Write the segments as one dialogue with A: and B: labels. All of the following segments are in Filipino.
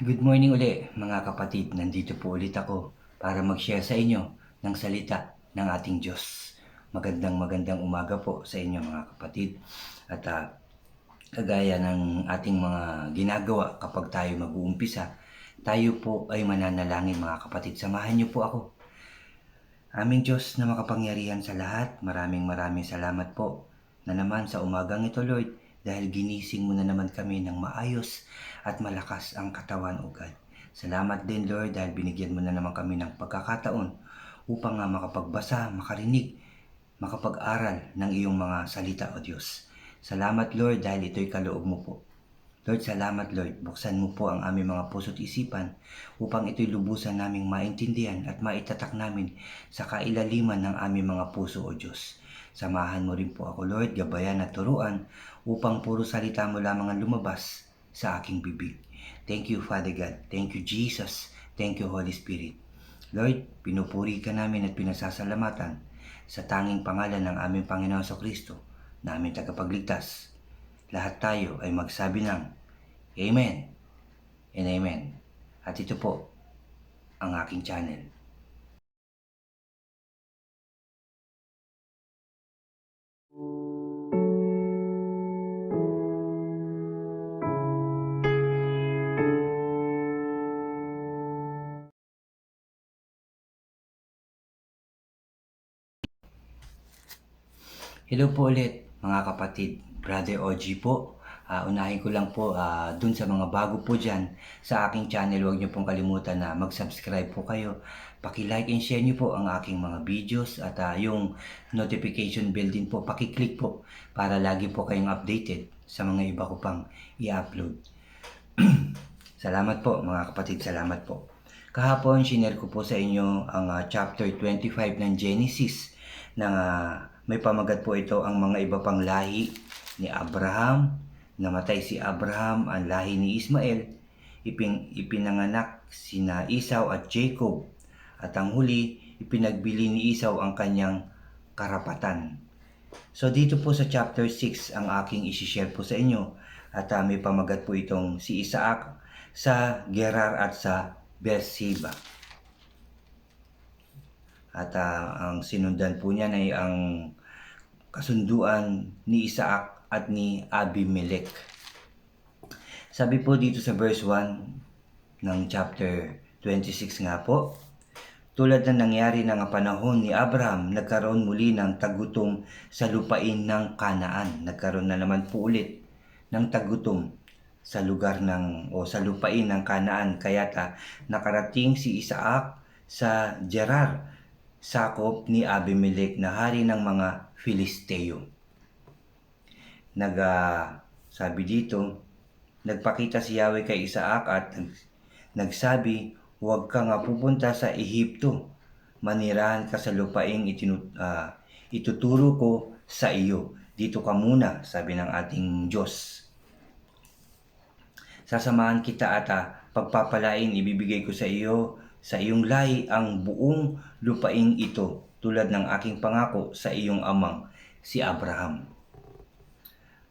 A: Good morning uli mga kapatid. Nandito po ulit ako para mag-share sa inyo ng salita ng ating Diyos. Magandang umaga po sa inyo mga kapatid. At kagaya ng ating mga ginagawa kapag tayo mag-uumpisa, tayo po ay mananalangin mga kapatid. Samahan niyo po ako. Aming Diyos na makapangyarihan sa lahat, maraming salamat po na naman sa umagang ito, Lord, dahil ginising mo na naman kami ng maayos at malakas ang katawan, O God. Salamat din, Lord, dahil binigyan mo na naman kami ng pagkakataon upang makapagbasa, makarinig, makapag-aral ng iyong mga salita, O Diyos. Salamat, Lord, dahil ito'y kaloob mo po. Lord, salamat Lord. Buksan mo po ang aming mga puso't isipan upang ito'y lubusan naming maintindihan at maitatak namin sa kailaliman ng aming mga puso, O Diyos. Samahan mo rin po ako, Lord, gabayan at turuan upang puro salita mo lamang ang lumabas sa aking bibig. Thank you, Father God. Thank you, Jesus. Thank you, Holy Spirit. Lord, pinupuri ka namin at pinasasalamatan sa tanging pangalan ng aming Panginoon sa Kristo, na aming tagapagligtas. Lahat tayo ay magsabi ng Amen and Amen. At ito po ang aking channel. Hello po ulit mga kapatid, Brother OG po. Unahin ko lang po dun sa mga bago po dyan sa aking channel, huwag niyo pong kalimutan na mag-subscribe po kayo. Paki-like and share niyo po ang aking mga videos at yung notification bell din po, paki-click po para lagi po kayong updated sa mga iba ko pang i-upload. Salamat po mga kapatid, salamat po. Kahapon, shinare ko po sa inyo ang chapter 25 ng Genesis na may pamagat po ito ang mga iba pang lahi ni Abraham. Namatay si Abraham, ang lahi ni Ismael. Ipinanganak sina Esau at Jacob. At ang huli, ipinagbili ni Esau ang kanyang karapatan. So dito po sa chapter 6 ang aking isi-share po sa inyo. At may pamagat po itong si Isaac sa Gerar at sa Beersheba. At ang sinundan po niyan ay ang kasunduan ni Isaac at ni Abimelech. Sabi po dito sa verse 1 ng chapter 26 nga po, tulad na nangyari ng panahon ni Abraham, nagkaroon muli ng tagutom sa lupain ng Kanaan. Nagkaroon na naman po ulit ng tagutom sa lugar sa lupain ng Kanaan. Kaya't nakarating si Isaac sa Gerar, sakop ni Abimelech na hari ng mga Filisteo. Sabi dito, nagpakita si Yahweh kay Isaac at nagsabi, huwag ka nga pupunta sa Ehipto. Manirahan ka sa lupaing ituturo ko sa iyo. Dito ka muna, sabi ng ating Diyos. Sasamahan kita at pagpapalain ibibigay ko sa iyo, sa iyong lahi ang buong lupaing ito, tulad ng aking pangako sa iyong amang si Abraham.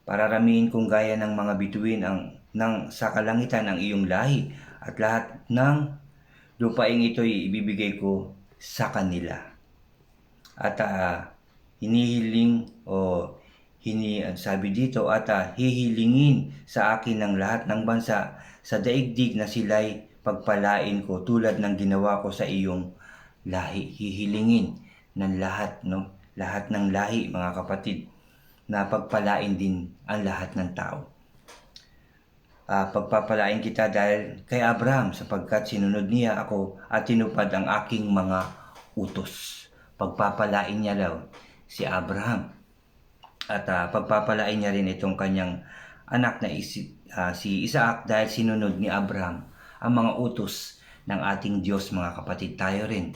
A: Pararamihin kong gaya ng mga bituin sa kalangitan ang iyong lahi, at lahat ng lupaing ito'y ibibigay ko sa kanila. At sabi dito, at hihilingin sa akin ng lahat ng bansa sa daigdig na sila'y pagpalain ko tulad ng ginawa ko sa iyong lahi. Hihilingin ng lahat, lahat ng lahi, mga kapatid, na pagpalain din ang lahat ng tao. Pagpapalain kita dahil kay Abraham, sapagkat sinunod niya ako at tinupad ang aking mga utos. Pagpapalain niya daw si Abraham. At pagpapalain niya rin itong kanyang anak na si Isaac dahil sinunod ni Abraham ang mga utos ng ating Diyos, mga kapatid. Tayo rin.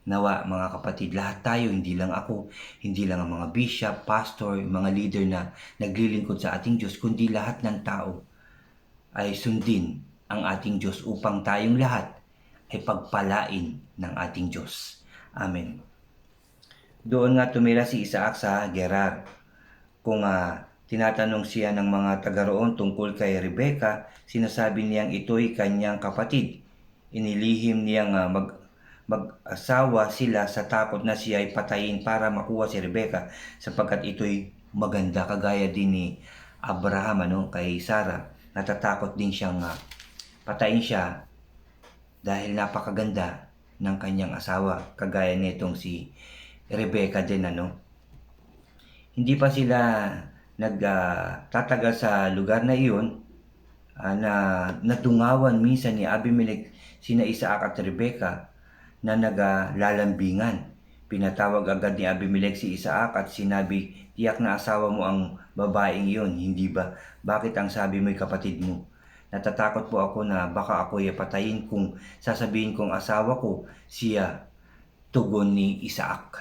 A: Nawa, mga kapatid, lahat tayo, hindi lang ako, hindi lang ang mga bishop, pastor, mga leader na naglilingkod sa ating Diyos, kundi lahat ng tao ay sundin ang ating Diyos upang tayong lahat ay pagpalain ng ating Diyos. Amen. Doon nga tumira si Isaac sa Gerar. Kung tinatanong siya ng mga taga roon tungkol kay Rebecca. Sinasabi niyang ito'y kanyang kapatid. Inilihim niyang mag-asawa sila sa takot na siya ay patayin para makuha si Rebecca, sapagkat ito'y maganda, kagaya din ni Abraham kay Sarah. Natatakot din siyang patayin siya dahil napakaganda ng kanyang asawa, kagaya nitong si Rebecca din. Hindi pa sila nagtatagal sa lugar na iyon, na natungawan minsan ni Abimelech sina Isaac at Rebecca na naglalambingan. Pinatawag agad ni Abimelech si Isaac at sinabi, "Tiyak na asawa mo ang babaeng iyon, hindi ba? Bakit ang sabi mo'y kapatid mo? Natatakot po ako na baka ako'y patayin kung sasabihin kong asawa ko siya." Tugon ni Isaac,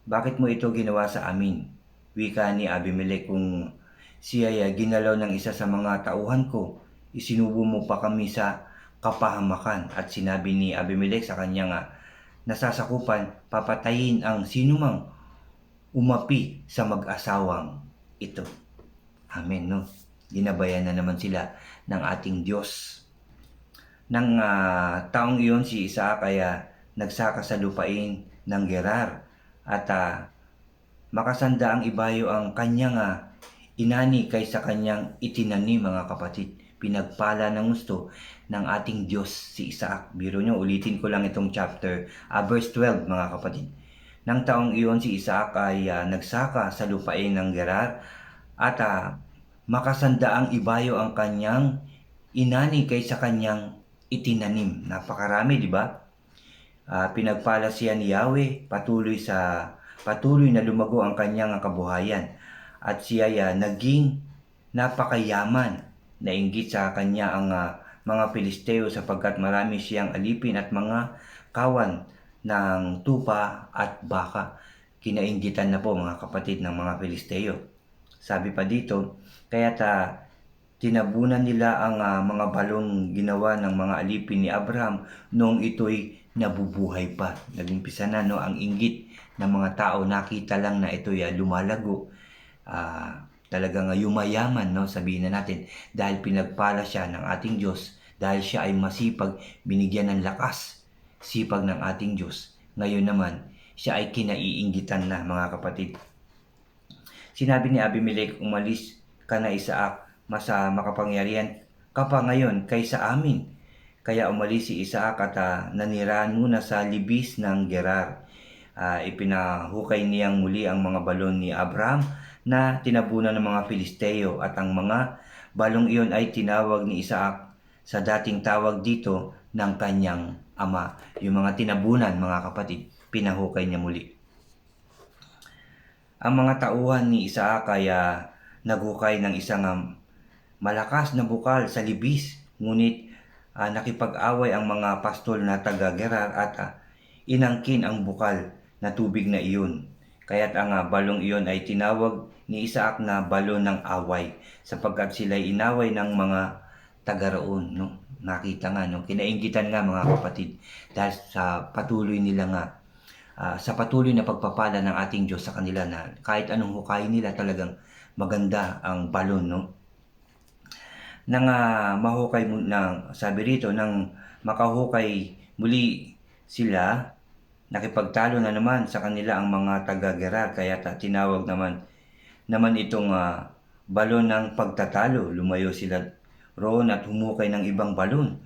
A: "Bakit mo ito ginawa sa amin?" Wika ni Abimelech, "Kung siya'y ginalaw ng isa sa mga tauhan ko, isinubo mo pa kami sa kapahamakan." At sinabi ni Abimelech sa kanyang nasasakupan, papatayin ang sinumang umapi sa mag-asawang ito. Amen, no? Ginabayan na naman sila ng ating Diyos. Nang taong iyon, si Isaac ay nagsaka sa lupain ng Gerar, at makasanda ang ibayo ang kanyang inani kaysa kanyang itinanim, mga kapatid. Pinagpala ng gusto ng ating Diyos si Isaac. Biro nyo, ulitin ko lang itong chapter, verse 12, mga kapatid. Nang taong iyon, si Isaac ay nagsaka sa lupain ng Gerar, at makasanda ang ibayo ang kanyang inani kaysa kanyang itinanim. Napakarami, di ba? Pinagpala siya ni Yahweh, patuloy na lumago ang kanyang kabuhayan, at siya naging napakayaman. Nainggit sa kanya ang mga Pilisteo, sapagkat marami siyang alipin at mga kawan ng tupa at baka. Kinainggitan na po, mga kapatid, ng mga Pilisteo. Sabi pa dito, kaya't tinabunan nila ang mga balong ginawa ng mga alipin ni Abraham noong ito'y nabubuhay pa. Nagumpisa na ang inggit ng mga tao. Nakita lang na ito'y lumalago, talagang yumayaman, sabihin na natin, dahil pinagpala siya ng ating Diyos, dahil siya ay masipag, binigyan ng lakas, sipag ng ating Diyos. Ngayon naman, siya ay kinaiinggitan na, mga kapatid. Sinabi ni Abimelech, "Umalis ka na, Isaac, mas makapangyarihan ka pa ngayon kaysa amin." Kaya umalis si Isaac at nanirahan muna sa libis ng Gerar. Ipinahukay niyang muli ang mga balon ni Abraham na tinabunan ng mga Filisteo, at ang mga balong iyon ay tinawag ni Isaac sa dating tawag dito ng kanyang ama. Yung mga tinabunan, mga kapatid, pinahukay niya muli. Ang mga tauhan ni Isaac ay naghukay ng isang malakas na bukal sa libis, ngunit nakipag-away ang mga pastol na taga Gerar at inangkin ang bukal na tubig na iyon. Kaya't ang balong iyon ay tinawag ni Isaac na balon ng away, sapagkat sila'y inaway ng mga taga roon. Nakita nga, kinainggitan nga, mga kapatid, dahil sa patuloy nila sa patuloy na pagpapala ng ating Diyos sa kanila, na kahit anong hukayin nila, talagang maganda ang balon, Nang mahukay mo, sabi rito, nang makahukay muli sila, nakipagtalo na naman sa kanila ang mga taga-Gerar, kaya tinawag naman itong balon ng pagtatalo. Lumayo sila roon at humukay ng ibang balon.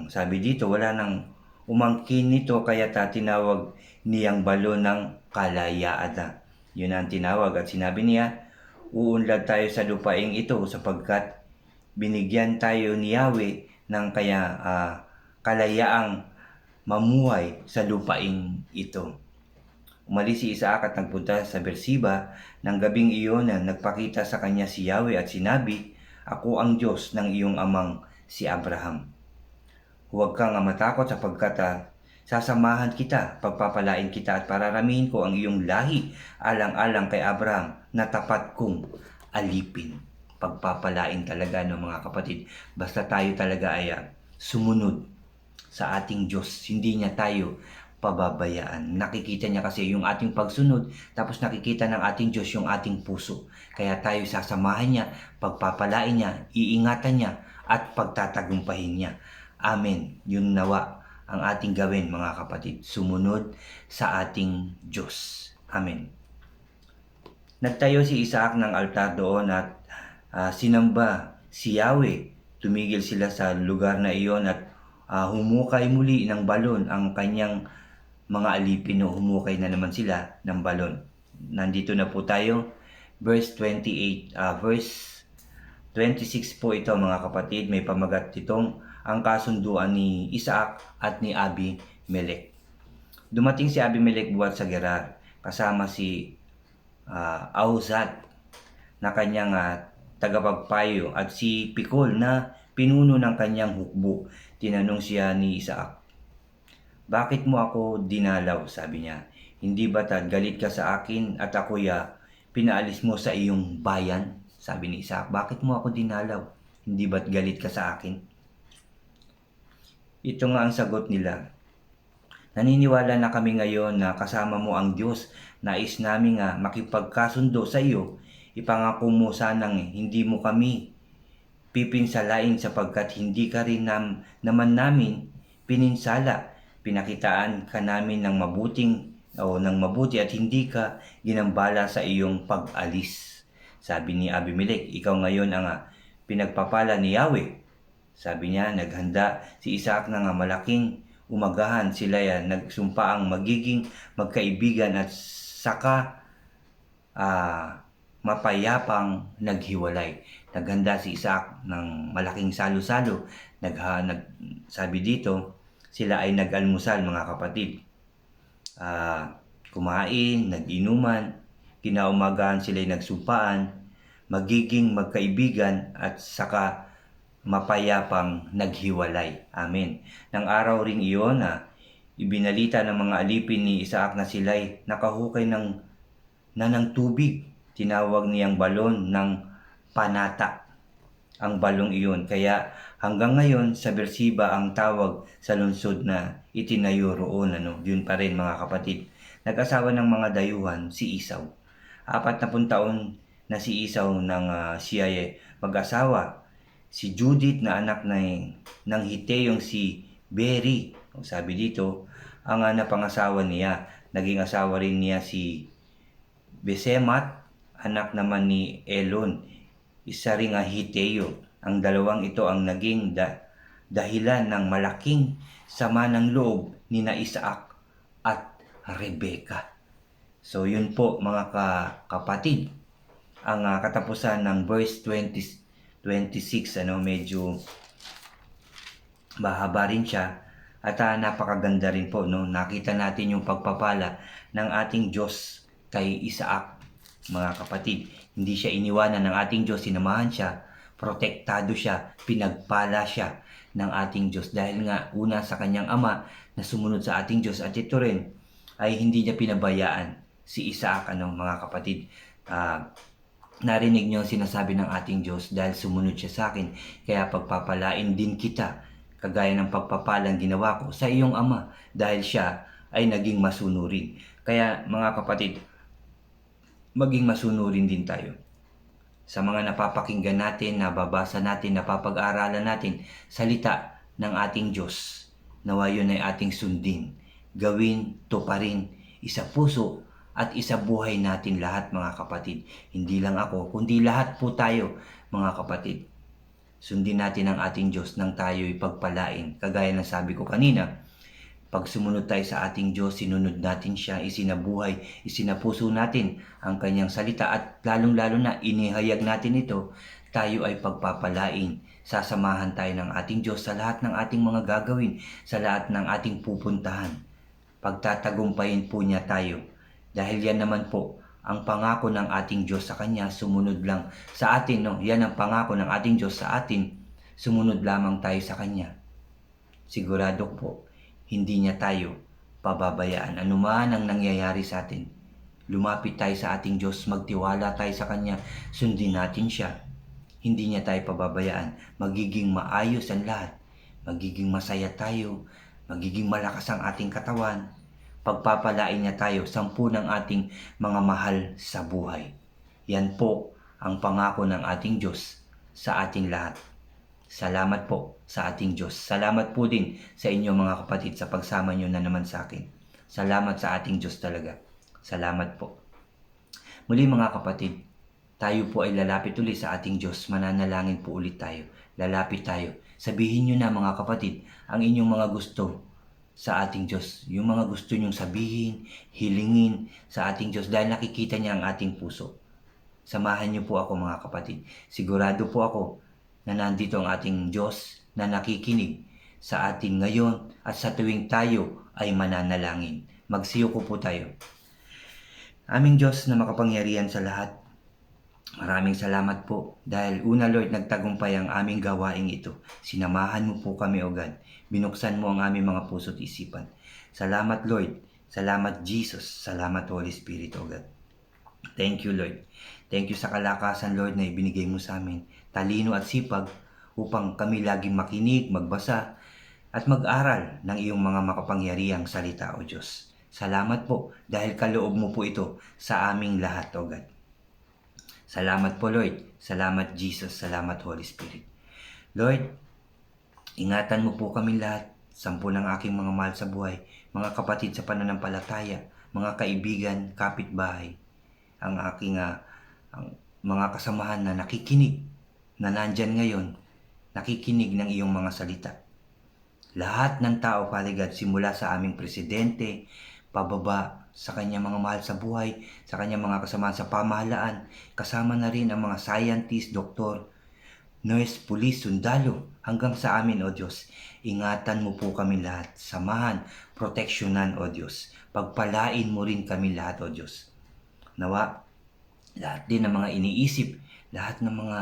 A: Sabi dito, wala nang umangkin nito, kaya tinawag niyang balon ng kalayaan. Yun ang tinawag, at sinabi niya, "Uunlad tayo sa lupaing ito, sapagkat binigyan tayo ni Yahweh ng kalayaang mamuhay sa lupaing ito." Umalis si Isaac at nagpunta sa Beersheba. Nang gabing iyon, nagpakita sa kanya si Yahweh at sinabi, "Ako ang Diyos ng iyong amang si Abraham. Huwag kang matakot, sapagkat sasamahan kita, pagpapalain kita, at pararamihin ko ang iyong lahi alang-alang kay Abraham na tapat kong alipin." Pagpapalain talaga, mga kapatid, basta tayo talaga ay sumunod sa ating Diyos. Hindi niya tayo pababayaan. Nakikita niya kasi yung ating pagsunod, tapos nakikita ng ating Diyos yung ating puso. Kaya tayo sasamahan niya, pagpapalain niya, iingatan niya, at pagtatagumpahin niya. Amen. Yun nawa ang ating gawin, mga kapatid. Sumunod sa ating Diyos. Amen. Nagtayo si Isaac ng altar doon at sinamba si Yahweh. Tumigil sila sa lugar na iyon at humukay muli ng balon ang kanyang mga alipin, o humukay na naman sila ng balon. Nandito na po tayo, verse 28, verse 26 po ito, mga kapatid. May pamagat itong ang kasunduan ni Isaac at ni Abimelech. Dumating si Abimelech buhat sa Gerar, kasama si Ahuzat na kanyang tagapagpayo at si Pikol na pinuno ng kanyang hukbo. Tinanong siya ni Isaac, "Bakit mo ako dinalaw?" sabi niya. "Hindi ba't galit ka sa akin at ako'y pinaalis mo sa iyong bayan?" Sabi ni Isaac, "Bakit mo ako dinalaw? Hindi ba't galit ka sa akin?" Ito nga ang sagot nila, "Naniniwala na kami ngayon na kasama mo ang Diyos. Nais namin makipagkasundo sa iyo. Ipangako mo sanang hindi mo kami pipinsalain sapagkat hindi ka rin naman namin pininsala. Pinakitaan ka namin ng mabuti at hindi ka ginambala sa iyong pag-alis." Sabi ni Abimelech, "Ikaw ngayon ang pinagpapala ni Yahweh." Sabi niya, naghanda si Isaac ng malaking umagahan. Sila nagsumpa ang magiging magkaibigan at saka mapayapang naghiwalay. Naghanda si Isaac ng malaking salo-salo. Sabi dito, sila ay nag-almusal, mga kapatid. Kumain, nag-inuman, kinaumagahan sila ay nagsumpaan, magiging magkaibigan at saka mapayapang naghiwalay. Amen. Nang araw ring iyon, ibinalita ng mga alipin ni Isaac na sila'y nakahukay ng tubig. Tinawag niyang balon ng panata ang balong iyon. Kaya hanggang ngayon sa Beersheba ang tawag sa lungsod na itinayo roon. Yun pa rin, mga kapatid. Nag-asawa ng mga dayuhan si Esau. 40 taon na si Esau nang siya mag-asawa. Si Judith na anak ng Hiteyong si Beri. Sabi dito, ang napangasawa niya. Naging asawa rin niya si Besemat, anak naman ni Elon, isa ring Hiteyo. Ang dalawang ito ang naging dahilan ng malaking sama ng loob ni na Isaac at Rebecca. So yun po, mga kapatid, ang katapusan ng verse 26. Medyo mahaba rin siya at napakaganda rin po. Nakita natin yung pagpapala ng ating Diyos kay Isaac, mga kapatid. Hindi siya iniwanan ng ating Diyos, sinamahan siya, protektado siya, pinagpala siya ng ating Diyos dahil nga una sa kanyang ama na sumunod sa ating Diyos, at ito rin ay hindi niya pinabayaan si Isaac, mga kapatid. Narinig niyo ang sinasabi ng ating Diyos, dahil sumunod siya sa akin, kaya pagpapalain din kita kagaya ng pagpapalang ginawa ko sa iyong ama dahil siya ay naging masunurin. Kaya mga kapatid, maging masunurin din tayo sa mga napapakinggan natin, nababasa natin, napapag-aralan natin, salita ng ating Diyos. Nawa yun ay ating sundin, gawin, tuparin, isa puso at isa buhay natin lahat, mga kapatid. Hindi lang ako, kundi lahat po tayo, mga kapatid. Sundin natin ang ating Diyos nang tayo'y pagpalain. Kagaya ng sabi ko kanina, pag sumunod tayo sa ating Diyos, sinunod natin siya, isinabuhay, isinapuso natin ang kanyang salita at lalong-lalo na inihayag natin ito, tayo ay pagpapalain. Sasamahan tayo ng ating Diyos sa lahat ng ating mga gagawin, sa lahat ng ating pupuntahan. Pagtatagumpayin po niya tayo. Dahil yan naman po ang pangako ng ating Diyos sa Kanya, sumunod lang sa atin. Yan ang pangako ng ating Diyos sa atin, sumunod lamang tayo sa Kanya. Sigurado po, hindi niya tayo pababayaan. Anuman ang nangyayari sa atin, lumapit tayo sa ating Diyos, magtiwala tayo sa Kanya, sundin natin siya. Hindi niya tayo pababayaan. Magiging maayos ang lahat. Magiging masaya tayo. Magiging malakas ang ating katawan. pagpapalain niya tayo 10 ng ating mga mahal sa buhay. Yan po ang pangako ng ating Diyos sa ating lahat. Salamat po sa ating Diyos. Salamat po din sa inyo mga kapatid sa pagsama nyo na naman sa akin. Salamat sa ating Diyos talaga. Salamat po. Muli mga kapatid, tayo po ay lalapit ulit sa ating Diyos. Mananalangin po ulit tayo. Lalapit tayo. Sabihin nyo na mga kapatid ang inyong mga gusto sa ating Diyos. Yung mga gusto nyong sabihin, hilingin sa ating Diyos dahil nakikita niya ang ating puso. Samahan niyo po ako mga kapatid. Sigurado po ako na nandito ang ating Diyos na nakikinig sa ating ngayon at sa tuwing tayo ay mananalangin. Magsiyuko po tayo. Aming Diyos na makapangyarihan sa lahat, maraming salamat po dahil una Lord, nagtagumpay ang aming gawaing ito. Sinamahan mo po kami o God. Binuksan mo ang aming mga puso at isipan. Salamat Lord. Salamat Jesus. Salamat Holy Spirit o God. Thank you Lord. Thank you sa kalakasan Lord na ibinigay mo sa amin. Talino at sipag upang kami laging makinig, magbasa at mag-aral ng iyong mga makapangyarihang salita o Diyos. Salamat po dahil kaloob mo po ito sa aming lahat o God. Salamat po Lord. Salamat Jesus. Salamat Holy Spirit. Lord, ingatan mo po kami lahat. 10 ng aking mga mahal sa buhay, mga kapatid sa pananampalataya, mga kaibigan, kapitbahay, ang aking ang mga kasamahan na nakikinig, na nandyan ngayon, nakikinig ng iyong mga salita. Lahat ng tao, Father God, simula sa aming presidente, pababa sa kanyang mga mahal sa buhay, sa kanyang mga kasamahan sa pamahalaan, kasama na rin ang mga scientist, doktor, nurse, pulis, sundalo, hanggang sa amin, O Diyos. Ingatan mo po kami lahat, samahan, proteksyonan, O Diyos. Pagpalain mo rin kami lahat, O Diyos. Nawa, lahat din ng mga iniisip, lahat ng mga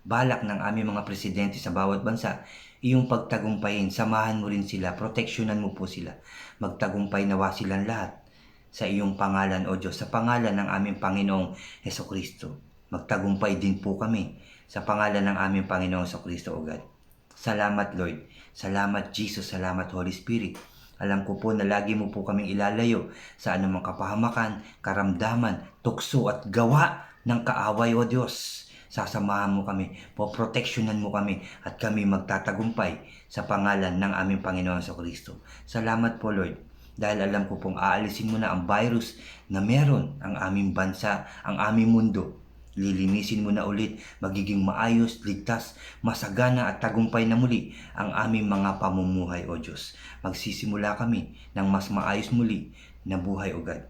A: balak ng aming mga presidente sa bawat bansa, iyong pagtagumpayin, samahan mo rin sila, proteksyonan mo po sila. Magtagumpay nawa silang lahat sa iyong pangalan, O Diyos, sa pangalan ng aming Panginoong Hesukristo. Magtagumpay din po kami sa pangalan ng aming Panginoong Hesukristo, O God. Salamat Lord, salamat Jesus, salamat Holy Spirit. Alam ko po na lagi mo po kaming ilalayo sa anumang kapahamakan, karamdaman, tukso at gawa ng kaaway, O Diyos. Sasamahan mo kami, poproteksyonan mo kami at kami magtatagumpay sa pangalan ng aming Panginoon sa Kristo. Salamat po Lord, dahil alam ko pong aalisin mo na ang virus na meron ang aming bansa, ang aming mundo. Lilinisin mo na ulit, magiging maayos, ligtas, masagana at tagumpay na muli ang aming mga pamumuhay, O Diyos. Magsisimula kami ng mas maayos muli na buhay, O God.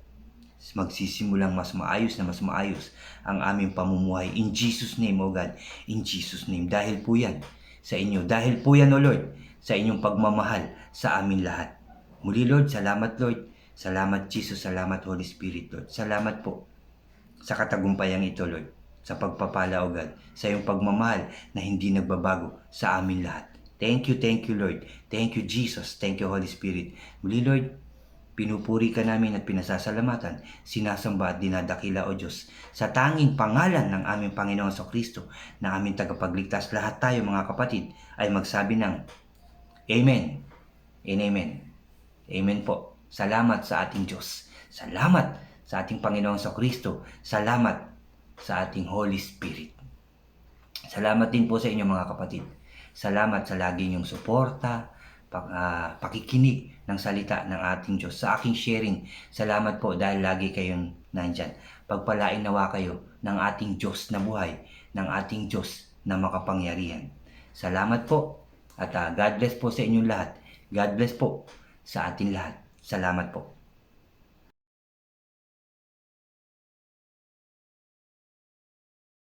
A: Magsisimulang mas maayos ang aming pamumuhay. In Jesus' name, O God. In Jesus' name. Dahil po yan sa inyo. Dahil po yan, O Lord, sa inyong pagmamahal sa amin lahat. Muli, Lord, salamat, Lord. Salamat, Jesus. Salamat, Holy Spirit, Lord. Salamat po sa katagumpayang ito, Lord, sa pagpapala, O God, sa iyong pagmamahal na hindi nagbabago sa amin lahat. Thank you, Lord. Thank you, Jesus. Thank you, Holy Spirit. Muli, Lord, pinupuri ka namin at pinasasalamatan, sinasamba at dinadakila, O Diyos, sa tanging pangalan ng aming Panginoon sa Kristo, na aming tagapagligtas. Lahat tayo, mga kapatid, ay magsabi ng Amen and Amen. Amen po. Salamat sa ating Diyos. Salamat sa ating Panginoon sa Kristo. Salamat sa ating Holy Spirit. Salamat din po sa inyo mga kapatid. Salamat sa lagi niyong suporta, pakikinig ng salita ng ating Diyos. Sa aking sharing, salamat po dahil lagi kayong nandyan. Pagpalain nawa kayo ng ating Diyos na buhay, ng ating Diyos na makapangyarihan. Salamat po at God bless po sa inyong lahat. God bless po sa ating lahat. Salamat po.